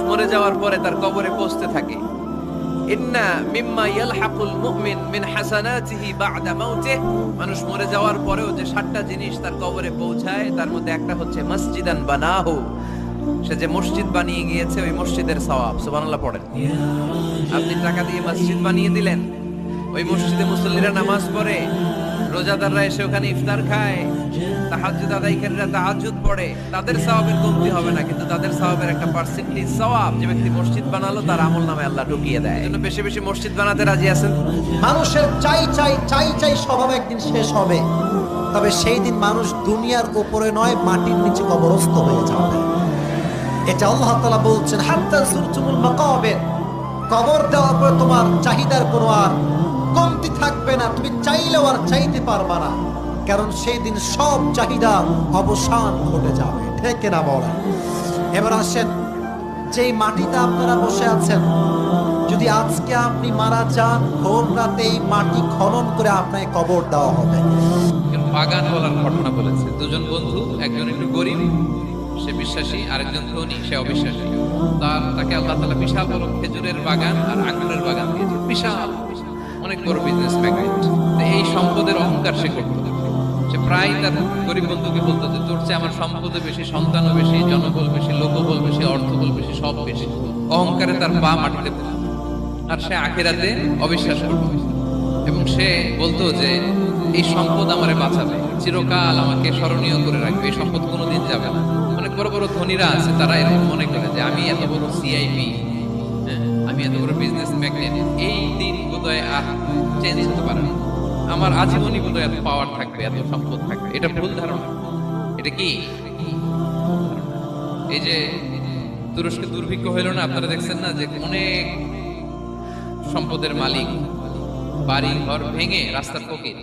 মরে যাওয়ার পরে তার কবরে পৌঁছতে থাকে। ইন্না মিম্মা ইয়ালহাকুল মুমিন মিন হাসানাতিহি বা'দা মাউতিহি, মানুষ মরে যাওয়ার পরেও যে 7টা জিনিস তার কবরে পৌঁছায় তার মধ্যে একটা হচ্ছে মসজিদান বানাহু, সে যে মসজিদ বানিয়ে গিয়েছে ওই মসজিদের সওয়াব। সুবহানাল্লাহ পড়েন। আপনি টাকা দিয়ে মসজিদ বানিয়ে দিলেন, ওই মসজিদে মুসল্লিরা নামাজ পড়ে, রোজাদাররা এসে ওখানে ইফতার খায়, তাহাজ্জুদ আদায়কারীরা তাহাজ্জুদ পড়ে, তাদের সওয়াবের কমতি হবে না, কিন্তু তাদের সওয়াবের একটা পার্সেন্টেজ সওয়াব যে ব্যক্তি মসজিদ বানালো তার আমলনামায় আল্লাহ ঢুকিয়ে দেয়। এজন্য বেশি বেশি মসজিদ বানাতে রাজি আছেন? মানুষের চাই চাই চাই চাই স্বভাব একদিন শেষ হবে, তবে সেই দিন মানুষ দুনিয়ার উপরে নয় মাটির নিচে কবরস্থ হয়ে যাবে। এটা আল্লাহ তাআলা বলছেন, হাত্তা যুরতুমুল মাকাবির, কবর দেওয়ার পরে তোমার চাহিদার কোনো আর কমতি থাকবে না, তুমি চাইলেও আর চাইতে পারবা না, কারণ সেই দিন সব চাহিদা অবসান ঘটে যাবে। ঠিক কিনা বলেন? এবার আসেন, যেই মাটিতে আপনারা বসে আছেন, যদি আজকে আপনি মারা যান, ভোর রাতে এই মাটি খনন করে আপনাকে কবর দেওয়া হবে। বাগান বলার ঘটনা বলেছে, দুজন বন্ধু, একজন একটু গরিব সে বিশ্বাসী, আরেকজন ধনী সে অবিশ্বাসী। তাকে আল্লাহ তাআলা বিশাল বড় খেজুরের বাগান আর আঙ্গুরের বাগান দিয়েছে, বিশাল অনেক বড় বিজনেস ম্যাগনেট। এই সম্পদের অহংকার সে করত। সে প্রায় তার গরিব বন্ধুকে বলতো যে তোর চেয়ে আমার সম্পদও বেশি, সন্তানও বেশি, জনবল বেশি, লোকবল বেশি, অর্থবল বেশি, সব বেশি। অহংকারে তার পা মাটিতে পড়ত, আর সে আখিরাতে অবিশ্বাস করত। এবং সে বলতো যে এই সম্পদ আমারে বাঁচাবে, চিরকাল আমাকে স্মরণীয় করে রাখবে, এই সম্পদ কোনোদিন যাবে না। অনেক বড় বড় ধনীরা আছে, তারা এরকম মনে করে যে আমি এত বড় সিআইপি, আমি এত বড় বিজনেস ম্যাগনেট, এই দিন বোধহয় আর চেঞ্জ হতে পারে না, আমার আজীবনই বোধহয় এত পাওয়ার থাকবে, এত সম্পদ থাকবে। এটা ভুল ধারণা। এটা কি? এই যে তুরস্কে দুর্ভিক্ষ হইল না, আপনারা দেখছেন না যে অনেক সম্পদের মালিক বাড়ি ঘর ভেঙে রাস্তার ফকির,